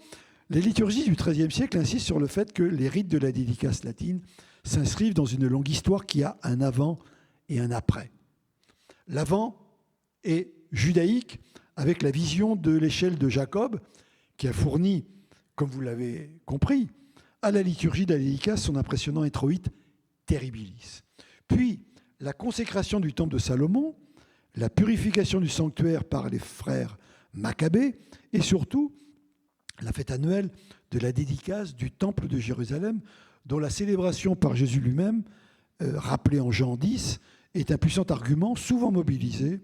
les liturgies du XIIIe siècle insistent sur le fait que les rites de la dédicace latine s'inscrivent dans une longue histoire qui a un avant et un après. L'avant est judaïque, avec la vision de l'échelle de Jacob, qui a fourni, comme vous l'avez compris, à la liturgie de la dédicace son impressionnant introïte Terribilis. Puis, la consécration du temple de Salomon, la purification du sanctuaire par les frères Maccabées, et surtout la fête annuelle de la dédicace du temple de Jérusalem, dont la célébration par Jésus lui-même, rappelée en Jean 10, est un puissant argument souvent mobilisé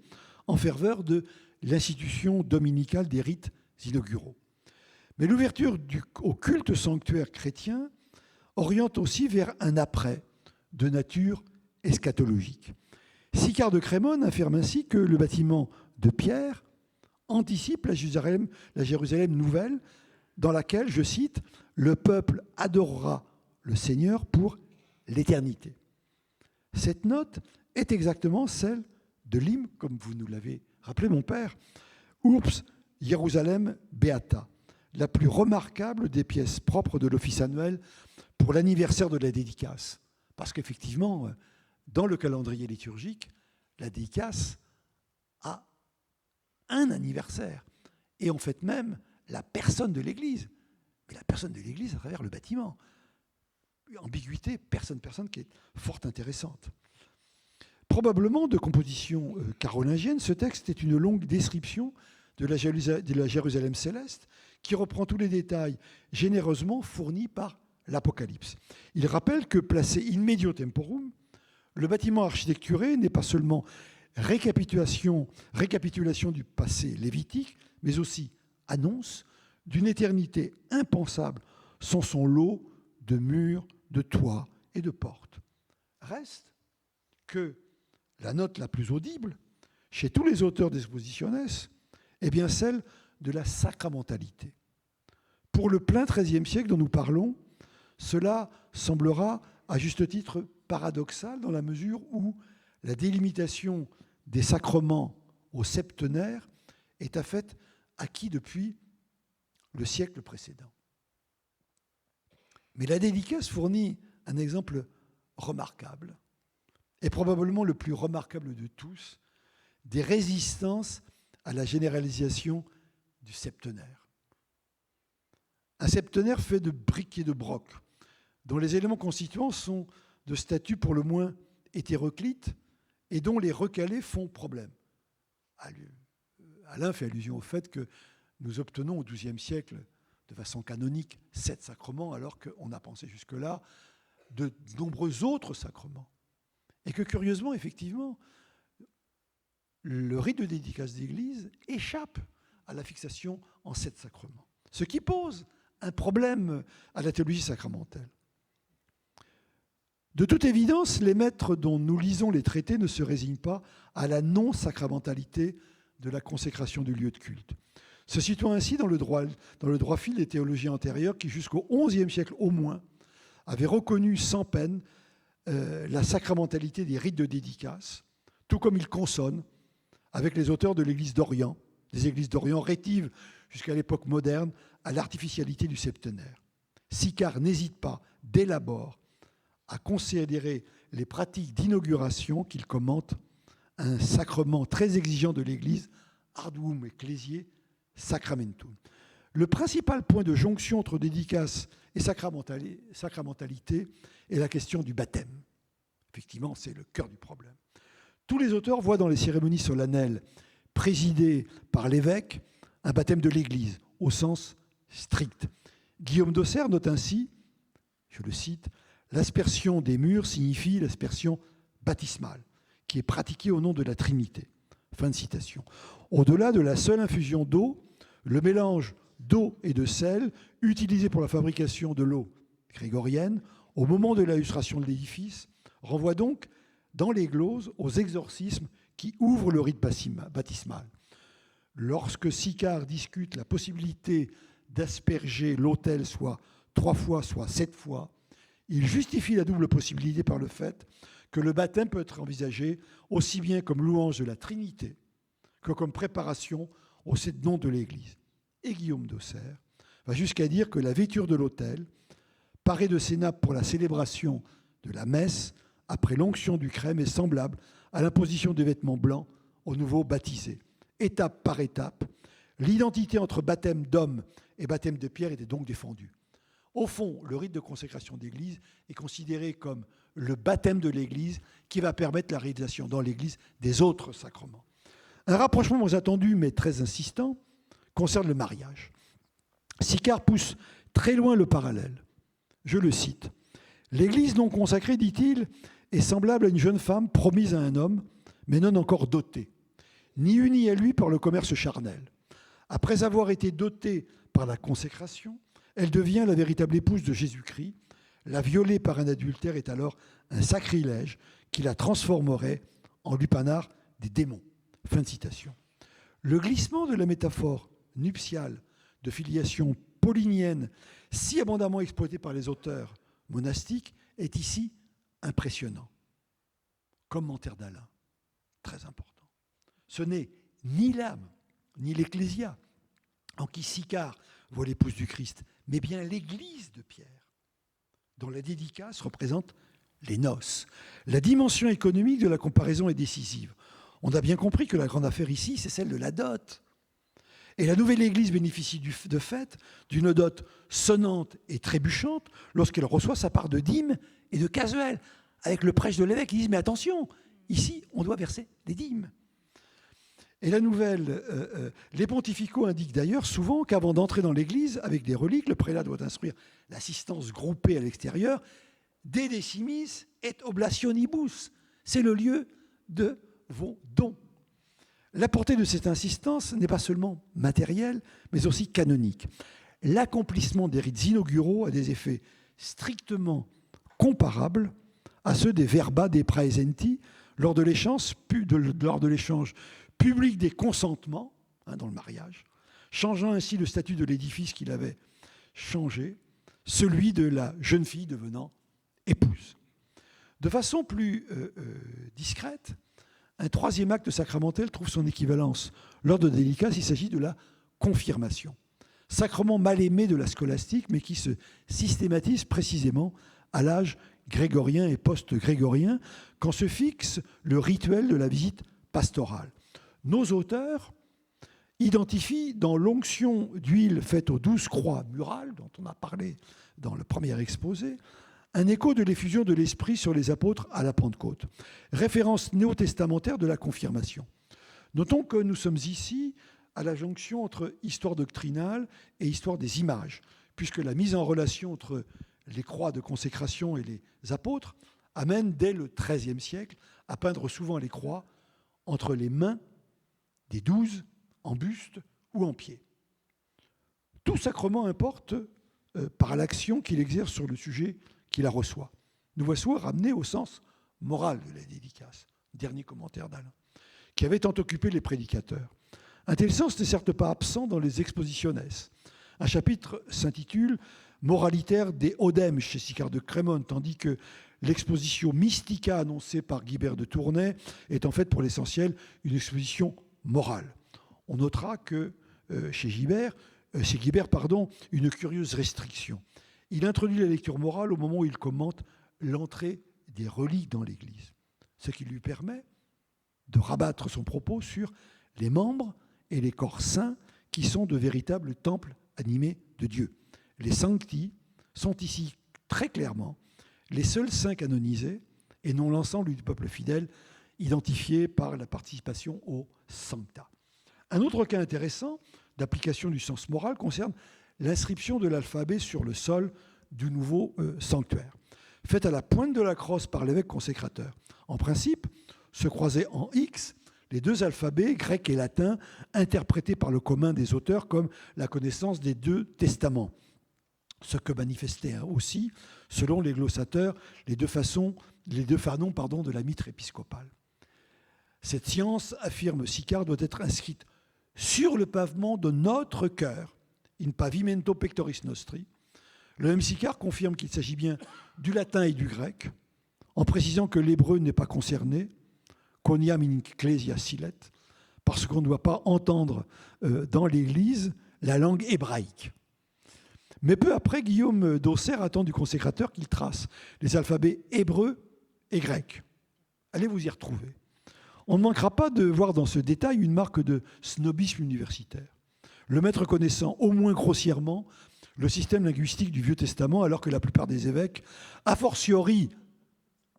en faveur de l'institution dominicale des rites inauguraux. Mais l'ouverture au culte sanctuaire chrétien oriente aussi vers un après de nature eschatologique. Sicard de Crémone affirme ainsi que le bâtiment de pierre anticipe la Jérusalem nouvelle dans laquelle, je cite, « le peuple adorera le Seigneur pour l'éternité ». Cette note est exactement celle de l'hymne, comme vous nous l'avez rappelé, mon père, Urbs Jerusalem Beata, la plus remarquable des pièces propres de l'office annuel pour l'anniversaire de la dédicace. Parce qu'effectivement, dans le calendrier liturgique, la dédicace a un anniversaire. Et on fête même la personne de l'Église. Mais la personne de l'Église à travers le bâtiment. Ambiguïté, personne, qui est fort intéressante. Probablement de composition carolingienne, ce texte est une longue description de la Jérusalem céleste qui reprend tous les détails généreusement fournis par l'Apocalypse. Il rappelle que placé in medio temporum, le bâtiment architecturé n'est pas seulement récapitulation du passé lévitique, mais aussi annonce d'une éternité impensable sans son lot de murs, de toits et de portes. Reste que la note la plus audible, chez tous les auteurs d'Expositiones, est bien celle de la sacramentalité. Pour le plein XIIIe siècle dont nous parlons, cela semblera à juste titre paradoxal dans la mesure où la délimitation des sacrements au septenaire est à fait acquis depuis le siècle précédent. Mais la dédicace fournit un exemple remarquable, et probablement le plus remarquable de tous, des résistances à la généralisation du septenaire. Un septenaire fait de briques et de brocs, dont les éléments constituants sont de statut pour le moins hétéroclite et dont les recalés font problème. Alain fait allusion au fait que nous obtenons au XIIe siècle, de façon canonique, 7 sacrements, alors qu'on a pensé jusque-là de nombreux autres sacrements. Et que curieusement, effectivement, le rite de dédicace d'Église échappe à la fixation en 7 sacrements. Ce qui pose un problème à la théologie sacramentelle. De toute évidence, les maîtres dont nous lisons les traités ne se résignent pas à la non-sacramentalité de la consécration du lieu de culte. Se situant ainsi dans le droit fil des théologiens antérieurs qui, jusqu'au XIe siècle au moins, avaient reconnu sans peine la sacramentalité des rites de dédicace, tout comme ils consonnent avec les auteurs de l'Église d'Orient, des églises d'Orient rétives jusqu'à l'époque moderne à l'artificialité du septenaire. Sicard n'hésite pas, dès l'abord, à considérer les pratiques d'inauguration qu'il commente un sacrement très exigeant de l'Église, arduum ecclesiae sacramentum. Le principal point de jonction entre dédicace et sacramentalité est la question du baptême. Effectivement, c'est le cœur du problème. Tous les auteurs voient dans les cérémonies solennelles présidées par l'évêque un baptême de l'Église, au sens strict. Guillaume d'Auxerre note ainsi, je le cite, « L'aspersion des murs signifie l'aspersion baptismale, qui est pratiquée au nom de la Trinité. » Fin de citation. Au-delà de la seule infusion d'eau, le mélange d'eau et de sel utilisé pour la fabrication de l'eau grégorienne au moment de l'illustration de l'édifice renvoie donc dans les gloses aux exorcismes qui ouvrent le rite baptismal. Lorsque Sicard discute la possibilité d'asperger l'autel soit 3 fois, soit 7 fois, il justifie la double possibilité par le fait que le baptême peut être envisagé aussi bien comme louange de la Trinité que comme préparation au 7 noms de l'Église. Et Guillaume d'Auxerre va jusqu'à dire que la vêture de l'autel, parée de ses nappes pour la célébration de la messe, après l'onction du crème, est semblable à l'imposition des vêtements blancs aux nouveaux baptisés. Étape par étape, l'identité entre baptême d'homme et baptême de pierre était donc défendue. Au fond, le rite de consécration d'Église est considéré comme le baptême de l'Église qui va permettre la réalisation dans l'Église des autres sacrements. Un rapprochement moins attendu, mais très insistant, concerne le mariage. Sicard pousse très loin le parallèle. Je le cite. « L'Église non consacrée, dit-il, est semblable à une jeune femme promise à un homme, mais non encore dotée, ni unie à lui par le commerce charnel. Après avoir été dotée par la consécration, elle devient la véritable épouse de Jésus-Christ. La violer par un adultère est alors un sacrilège qui la transformerait en lupanar des démons. » Fin de citation. Le glissement de la métaphore nuptiale de filiation paulinienne, si abondamment exploité par les auteurs monastiques, est ici impressionnant. Commentaire d'Alain, très important. Ce n'est ni l'âme, ni l'ecclésia, en qui Sicard voit l'épouse du Christ, mais bien l'Église de Pierre, dont la dédicace représente les noces. La dimension économique de la comparaison est décisive. On a bien compris que la grande affaire ici, c'est celle de la dot. Et la nouvelle Église bénéficie de fait d'une dot sonnante et trébuchante lorsqu'elle reçoit sa part de dîmes et de casuel, avec le prêche de l'évêque qui dit « mais attention, ici, on doit verser des dîmes ». Et la nouvelle, les pontificaux indiquent d'ailleurs souvent qu'avant d'entrer dans l'église avec des reliques, le prélat doit instruire l'assistance groupée à l'extérieur, de decimis et oblationibus. C'est le lieu de vos dons. La portée de cette insistance n'est pas seulement matérielle, mais aussi canonique. L'accomplissement des rites inauguraux a des effets strictement comparables à ceux des verba dei praesenti lors de l'échange public des consentements, dans le mariage, changeant ainsi le statut de l'édifice qu'il avait changé, celui de la jeune fille devenant épouse. De façon plus discrète, un troisième acte sacramentel trouve son équivalence lors de dédicace, il s'agit de la confirmation. Sacrement mal aimé de la scolastique, mais qui se systématise précisément à l'âge grégorien et post-grégorien, quand se fixe le rituel de la visite pastorale. Nos auteurs identifient dans l'onction d'huile faite aux 12 croix murales, dont on a parlé dans le premier exposé, un écho de l'effusion de l'Esprit sur les apôtres à la Pentecôte, référence néo-testamentaire de la confirmation. Notons que nous sommes ici à la jonction entre histoire doctrinale et histoire des images, puisque la mise en relation entre les croix de consécration et les apôtres amène dès le XIIIe siècle à peindre souvent les croix entre les mains des 12 en buste ou en pied. Tout sacrement importe par l'action qu'il exerce sur le sujet qui la reçoit. Nous voici ramenés au sens moral de la dédicace. Dernier commentaire d'Alain, qui avait tant occupé les prédicateurs. Un tel sens n'est certes pas absent dans les expositiones. Un chapitre s'intitule « Moralitaire des Odem » chez Sicard de Crémone, tandis que l'exposition Mystica annoncée par Guibert de Tournai est en fait pour l'essentiel une exposition morale. On notera que chez Guibert, une curieuse restriction. Il introduit la lecture morale au moment où il commente l'entrée des reliques dans l'Église, ce qui lui permet de rabattre son propos sur les membres et les corps saints qui sont de véritables temples animés de Dieu. Les sancti sont ici très clairement les seuls saints canonisés et non l'ensemble du peuple fidèle identifié par la participation au sancta. Un autre cas intéressant d'application du sens moral concerne l'inscription de l'alphabet sur le sol du nouveau sanctuaire, faite à la pointe de la crosse par l'évêque consécrateur. En principe, se croisaient en X les deux alphabets, grec et latin, interprétés par le commun des auteurs comme la connaissance des deux testaments. Ce que manifestaient aussi, selon les glossateurs, les deux fanons de la mitre épiscopale. Cette science, affirme Sicard, doit être inscrite sur le pavement de notre cœur, in pavimento pectoris nostri. Le même Sicard confirme qu'il s'agit bien du latin et du grec, en précisant que l'hébreu n'est pas concerné, quoniam in ecclesia silet, parce qu'on ne doit pas entendre dans l'Église la langue hébraïque. Mais peu après, Guillaume d'Auxerre attend du consécrateur qu'il trace les alphabets hébreux et grecs. Allez vous y retrouver. On ne manquera pas de voir dans ce détail une marque de snobisme universitaire. Le maître connaissant au moins grossièrement le système linguistique du Vieux Testament, alors que la plupart des évêques, a fortiori,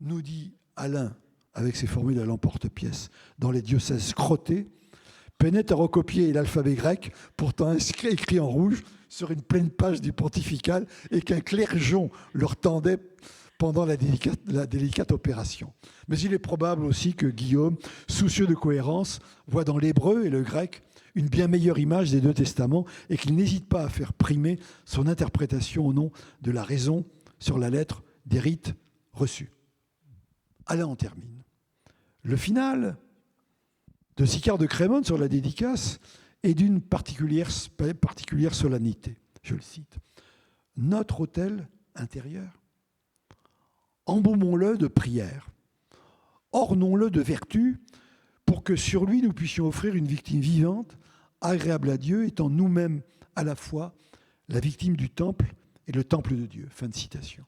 nous dit Alain, avec ses formules à l'emporte-pièce, dans les diocèses crottés, peinaient à recopier l'alphabet grec, pourtant écrit en rouge sur une pleine page du pontifical et qu'un clergeon leur tendait pendant la délicate opération. Mais il est probable aussi que Guillaume, soucieux de cohérence, voit dans l'hébreu et le grec une bien meilleure image des deux testaments et qu'il n'hésite pas à faire primer son interprétation au nom de la raison sur la lettre des rites reçus. Alain en termine. Le final de Sicard de Crémone sur la dédicace est d'une particulière solennité. Je le cite. « Notre autel intérieur, embaumons-le de prière, ornons-le de vertu pour que sur lui, nous puissions offrir une victime vivante, agréable à Dieu, étant nous-mêmes à la fois la victime du temple et le temple de Dieu. » Fin de citation.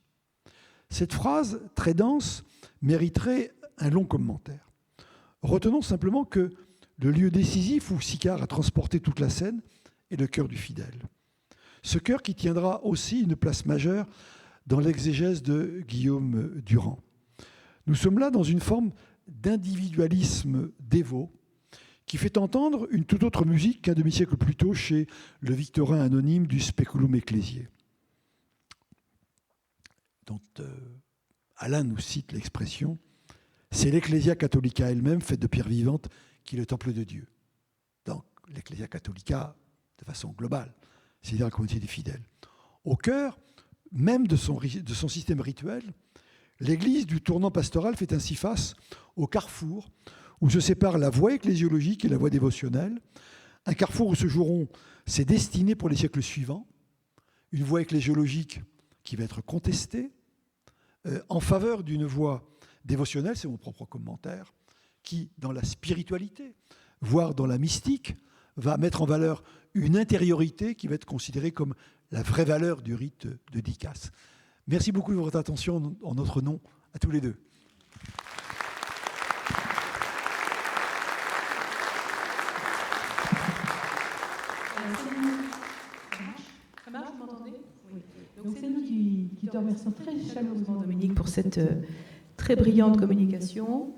Cette phrase, très dense, mériterait un long commentaire. Retenons simplement que le lieu décisif où Sicard a transporté toute la scène est le cœur du fidèle. Ce cœur qui tiendra aussi une place majeure dans l'exégèse de Guillaume Durand. Nous sommes là dans une forme d'individualisme dévot qui fait entendre une toute autre musique qu'un demi-siècle plus tôt chez le Victorin anonyme du Speculum Ecclesiae, dont Alain nous cite l'expression « C'est l'Ecclesia Catholica elle-même, faite de pierres vivantes, qui est le temple de Dieu. » Donc l'Ecclesia Catholica, de façon globale, c'est-à-dire la communauté des fidèles. Au cœur même de son système rituel, l'Église du tournant pastoral fait ainsi face au carrefour où se sépare la voie ecclésiologique et la voie dévotionnelle, un carrefour où se joueront ses destinées pour les siècles suivants, une voie ecclésiologique qui va être contestée en faveur d'une voie dévotionnelle, c'est mon propre commentaire, qui, dans la spiritualité, voire dans la mystique, va mettre en valeur une intériorité qui va être considérée comme la vraie valeur du rite de Dicasse. Merci beaucoup de votre attention en notre nom à tous les deux. Ça marche, vous m'entendez ? Oui. Donc c'est nous qui te remercions très chaleureusement, Dominique, pour cette très brillante communication,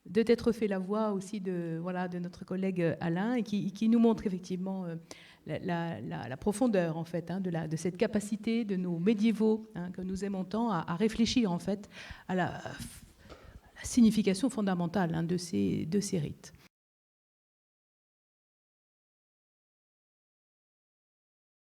de t'être fait la voix aussi de notre collègue Alain, et qui nous montre effectivement la profondeur en fait de cette capacité de nos médiévaux que nous aimons tant à réfléchir en fait à la signification fondamentale de ces rites.